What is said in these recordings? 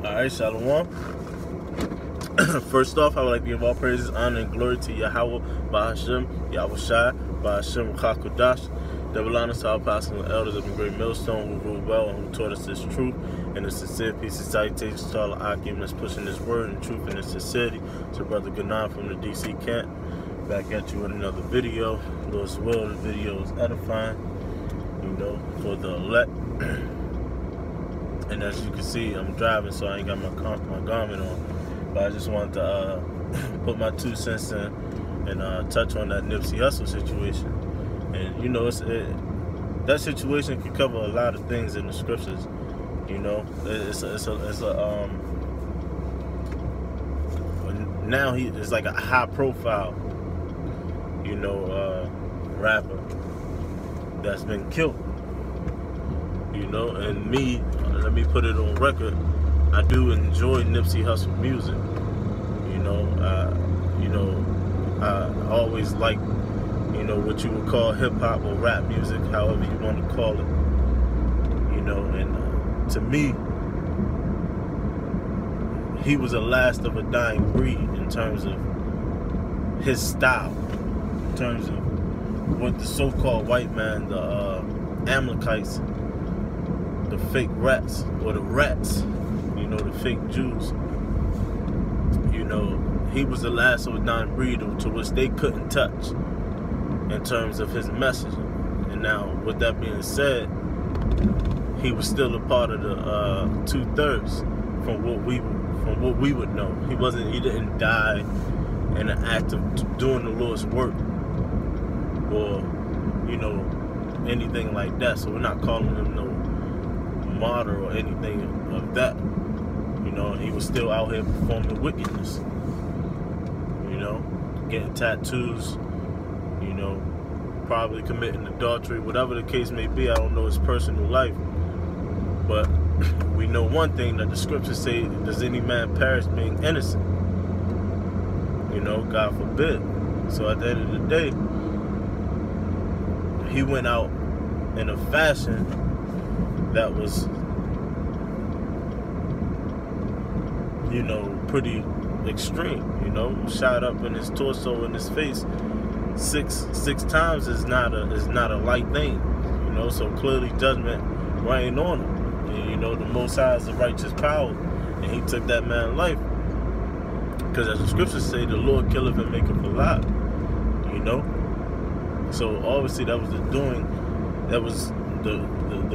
Alright, Shalom. First off, I would like to give all praises, honor, and glory to Yahweh, Bahashem, Yahweh Shai, Bahashem, Chakodash. Double honor to our apostles and elders of the great millstone who ruled well and who taught us this truth. And a sincere peace and salutations to all the Akim that's pushing this word and truth and sincerity. To Brother Ganan from the DC camp. Back at you with another video. Lord's will, the video is edifying, for the elect. And as you can see, I'm driving, so I ain't got my garment on. But I just wanted to put my 2 cents in and touch on that Nipsey Hussle situation. And that situation can cover a lot of things in the scriptures. Now he is like a high profile, rapper that's been killed. And me, let me put it on record, I do enjoy Nipsey Hussle music. I alwas like, what you would call hip hop or rap music, however you want to call it. And to me, he was the last of a dying breed in terms of his style, in terms of what the so-called white man, the Amalekites, the fake rats, or the rats, the fake Jews, he was the last of a dying breed to which they couldn't touch in terms of his messaging. And now, with that being said, he was still a part of the 2/3 from what we would know. He didn't die in an act of doing the Lord's work or anything like that. So we're not calling him no martyr or anything of that. He was still out here performing wickedness, getting tattoos, probably committing adultery, whatever the case may be. I don't know his personal life, but we know one thing, that the scriptures say, does any man perish being innocent? God forbid. So at the end of the day, he went out in a fashion that was, pretty extreme. Shot up in his torso, in his face, six times is not a light thing. So clearly judgment reigned on him. And, the Most High is the righteous power, and he took that man's life. Because as the scriptures say, the Lord killeth and maketh alive. So obviously that was the doing. That was the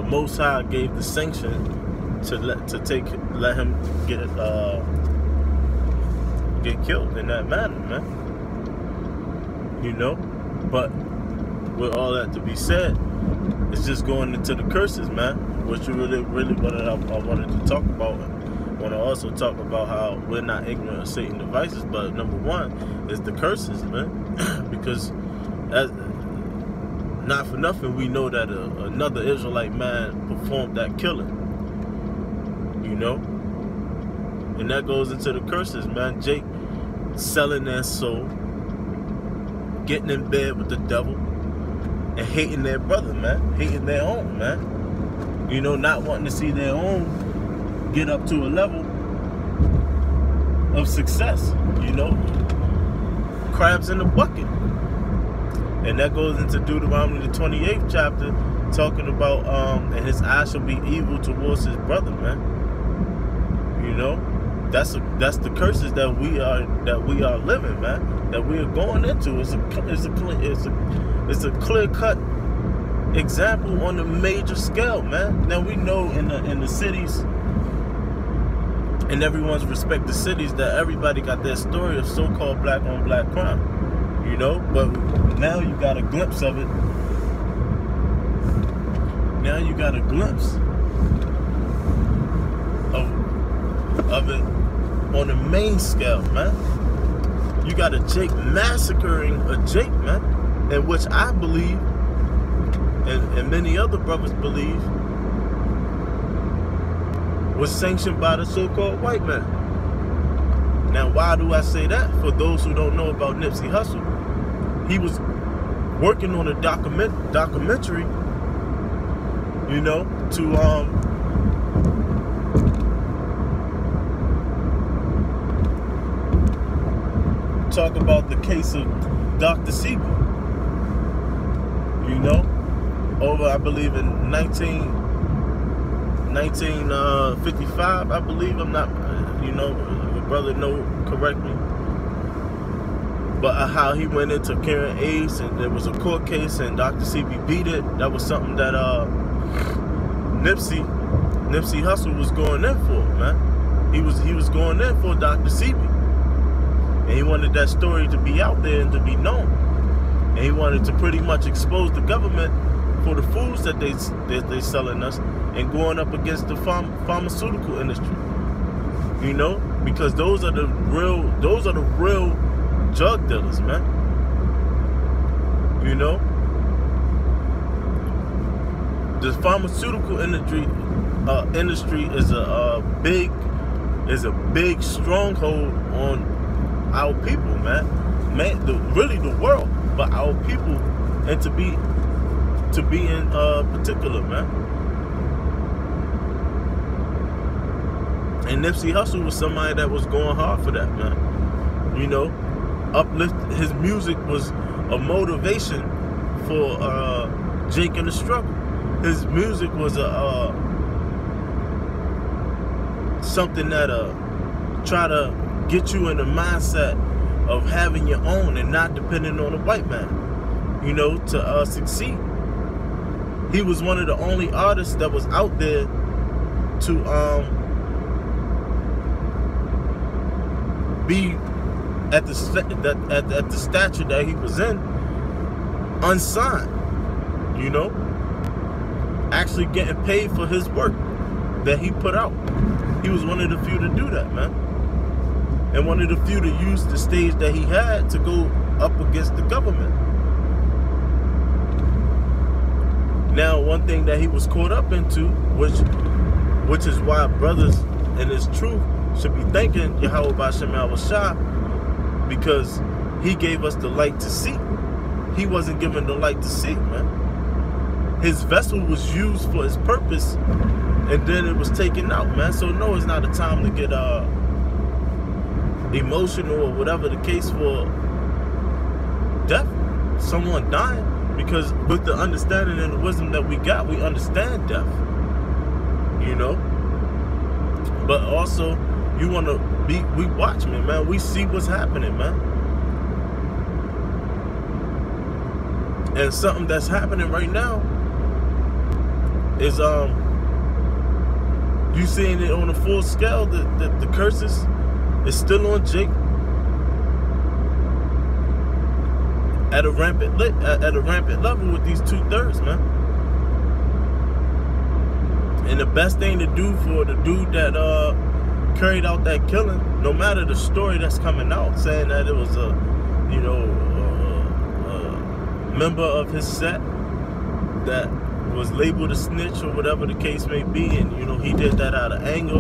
Most High gave the sanction to let him get killed in that manner, man. But with all that to be said, it's just going into the curses, man. Which really what I wanted to talk about. I want to also talk about how we're not ignorant of Satan's devices, but number one is the curses, man. Because not for nothing, we know that another Israelite man performed that killing. And that goes into the curses, man. Jake selling their soul, getting in bed with the devil, and hating their brother, man. Hating their own, man. Not wanting to see their own get up to a level of success. Crabs in the bucket. And that goes into Deuteronomy the 28th chapter, talking about and his eyes shall be evil towards his brother, man. That's the curses that we are living, man. That we are going into. It's a clear-cut example on a major scale, man. Now we know in the cities, in everyone's respective cities, that everybody got their story of so-called black on black crime. But now you got a glimpse of it. Now you got a glimpse of it on a main scale, man. You got a Jake massacring a Jake, man, in which I believe, and many other brothers believe, was sanctioned by the so-called white man. Now, why do I say that? For those who don't know about Nipsey Hussle, he was working on a documentary, talk about the case of Dr. Sebi. You know, over, I believe, in 1955, I believe. I'm not, you know, your brother know, correct me. But how he went into curing AIDS, and there was a court case, and Dr. Sebi beat it. That was something that Nipsey Hussle was going in for, man. He was going in for Dr. Sebi, and he wanted that story to be out there and to be known. And he wanted to pretty much expose the government for the foods that they selling us, and going up against the pharmaceutical industry. You know, because those are the real drug dealers, man. You know, the pharmaceutical industry is a big stronghold on our people, man. Really the world, but our people, and to be in particular, man. And Nipsey Hussle was somebody that was going hard for that, man. You know, uplift. His music was a motivation for Jake in the struggle. His music was something that try to get you in the mindset of having your own and not depending on a white man, you know, to succeed. He was one of the only artists that was out there to be at the stature that he was in, unsigned, you know, actually getting paid for his work that he put out. He was one of the few to do that, man. And one of the few to use the stage that he had to go up against the government. Now, one thing that he was caught up into, which is why brothers in his truth should be thanking Yahweh B'Shem Al-Shah, because he gave us the light to see. He wasn't given the light to see, man. His vessel was used for his purpose, and then it was taken out, man. So no, it's not a time to get emotional or whatever the case for death, someone dying, because with the understanding and the wisdom that we got, we understand death, you know. But also, you want to be, we watchmen, man. We see what's happening, man. And something that's happening right now is you seeing it on a full scale. The curses is still on Jake at a rampant level with these 2/3, man. And the best thing to do for the dude that carried out that killing, no matter the story that's coming out, saying that it was a, you know, member of his set that was labeled a snitch or whatever the case may be, and you know, he did that out of anger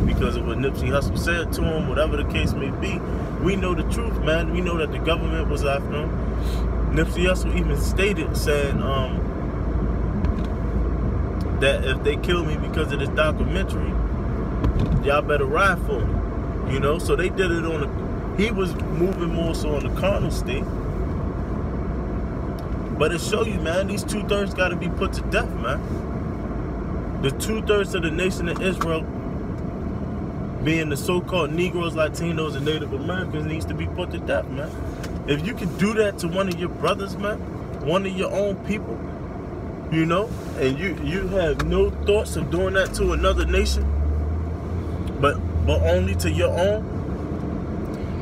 because of what Nipsey Hussle said to him, whatever the case may be. We know the truth, man. We know that the government was after him. Nipsey Hussle even stated, saying that if they kill me because of this documentary, y'all better ride for me, you know. So they did it on he was moving more so on the carnal state. But it show you, man, these 2/3 got to be put to death, man. The 2/3 of the nation of Israel, being the so-called Negroes, Latinos, and Native Americans, needs to be put to death, man. If you can do that to one of your brothers, man, one of your own people, you know, and you have no thoughts of doing that to another nation, but only to your own,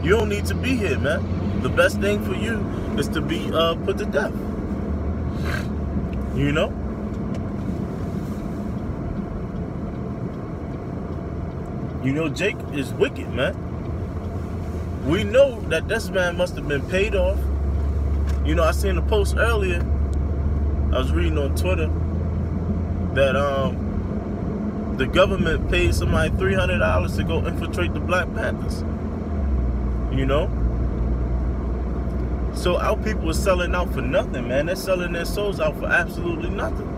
you don't need to be here, man. The best thing for you is to be put to death. You know? You know, Jake is wicked, man. We know that this man must have been paid off. You know, I seen a post earlier, I was reading on Twitter, that the government paid somebody $300 to go infiltrate the Black Panthers. You know? So our people are selling out for nothing, man. They're selling their souls out for absolutely nothing.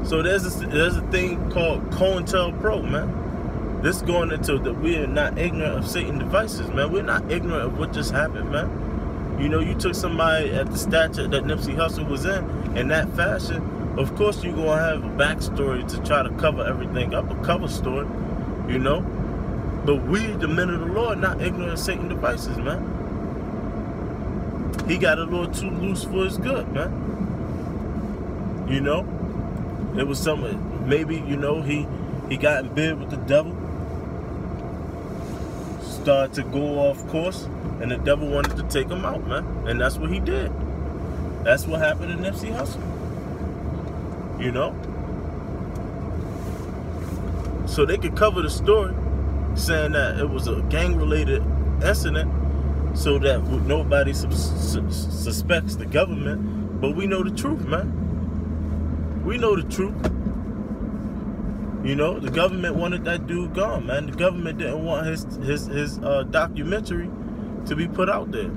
So there's a thing called COINTELPRO, man. This going into that we are not ignorant of Satan's devices, man. We're not ignorant of what just happened, man. You know, you took somebody at the stature that Nipsey Hussle was in that fashion. Of course, you're going to have a backstory to try to cover everything up, a cover story, you know. But we, the men of the Lord, not ignorant of Satan's devices, man. He got a little too loose for his good, man. You know, it was something, maybe, you know, he got in bed with the devil, started to go off course, and the devil wanted to take him out, man. And that's what he did. That's what happened to Nipsey Hussle. You know? So they could cover the story saying that it was a gang-related incident so that nobody suspects the government. But we know the truth, man. We know the truth. You know, the government wanted that dude gone, man. The government didn't want his documentary to be put out there.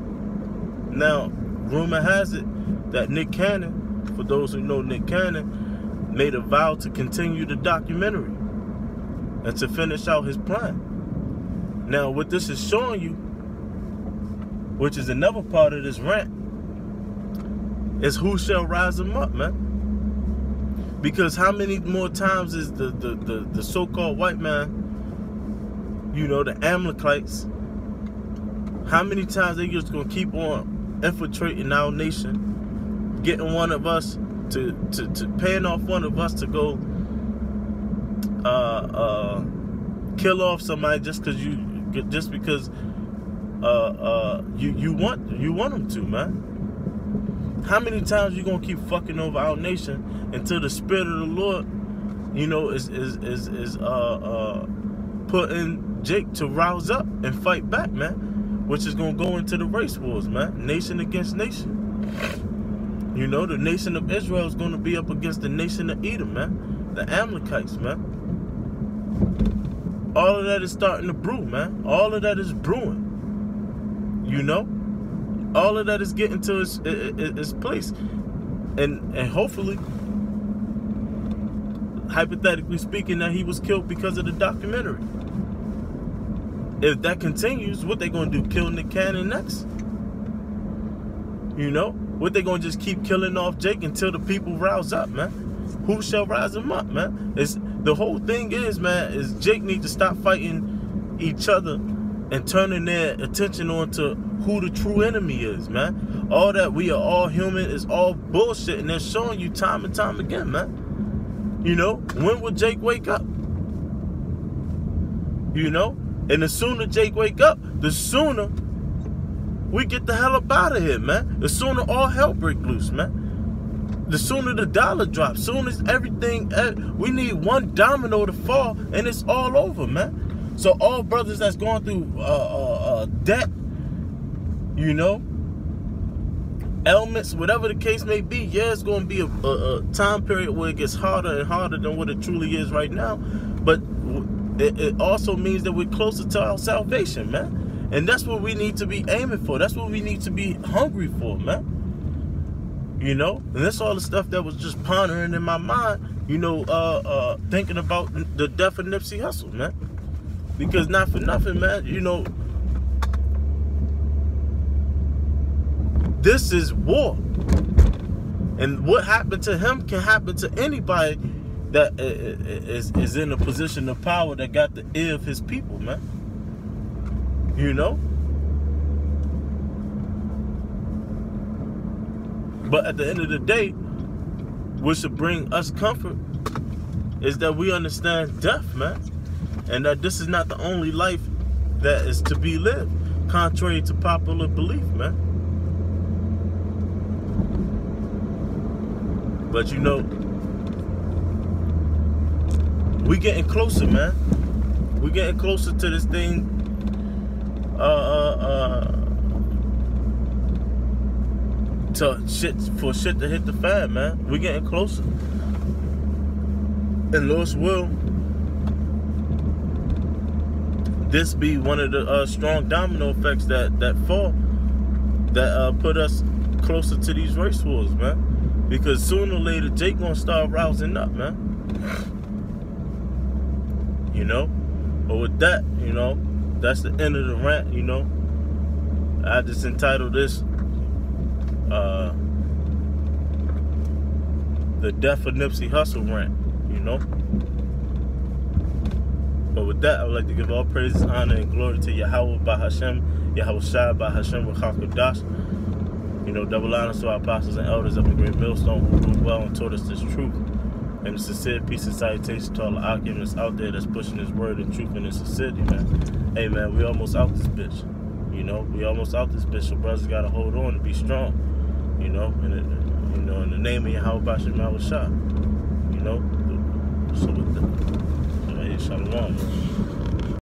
Now, rumor has it that Nick Cannon, for those who know Nick Cannon, made a vow to continue the documentary and to finish out his plan. Now, what this is showing you, which is another part of this rant, is who shall rise him up, man. Because how many more times is the so-called white man, you know, the Amalekites, how many times they just gonna keep on infiltrating our nation, getting one of us to paying off one of us to go kill off somebody just because you want them to, man. How many times you gonna keep fucking over our nation until the Spirit of the Lord, you know, is putting Jake to rouse up and fight back, man, which is gonna go into the race wars, man, nation against nation. You know, the nation of Israel is gonna be up against the nation of Edom, man, the Amalekites, man. All of that is starting to brew, man. All of that is brewing. You know, all of that is getting to its place, and hopefully, hypothetically speaking, that he was killed because of the documentary. If that continues, what they gonna do? Kill Nick Cannon next? You know, what they gonna just keep killing off Jake until the people rouse up, man? Who shall rise them up, man? The whole thing is, man, is Jake need to stop fighting each other and turning their attention on to who the true enemy is, man. All that we are all human is all bullshit, and they're showing you time and time again, man. You know, when will Jake wake up? You know, and the sooner Jake wake up, the sooner we get the hell up out of here, man. The sooner all hell break loose, man. The sooner the dollar drops, soon as everything, we need one domino to fall, and it's all over, man. So all brothers that's going through debt, you know, ailments, whatever the case may be, yeah, it's going to be a time period where it gets harder and harder than what it truly is right now. But it also means that we're closer to our salvation, man. And that's what we need to be aiming for. That's what we need to be hungry for, man. You know, and that's all the stuff that was just pondering in my mind, you know, thinking about the death of Nipsey Hussle, man. Because not for nothing, man, you know, this is war. And what happened to him can happen to anybody that is in a position of power that got the ear of his people, man. You know? But at the end of the day, what should bring us comfort is that we understand death, man. And that this is not the only life that is to be lived, contrary to popular belief, man. But you know, we getting closer, man. We getting closer to this thing. For shit to hit the fan, man. We getting closer. And Lord's will, this be one of the strong domino effects that fall, that put us closer to these race wars, man. Because sooner or later, Jake gonna start rousing up, man. You know? But with that, you know, that's the end of the rant, you know. I just entitled this, The Death of Nipsey Hussle Rant, you know. But with that, I would like to give all praises, honor, and glory to Yahweh by Hashem, Yahweh Shai by Hashem with Hakodash. You know, double honors to our apostles and elders of the great millstone who ruled well and taught us this truth. And a sincere peace and salutation to all the arguments out there that's pushing this word and truth in this sincerity, man. Hey, man, we almost out this bitch. You know, we almost out this bitch, so brothers gotta hold on and be strong. You know, in the name of Yahweh Bashem Yahweh Shah. You know, so with that, shalom.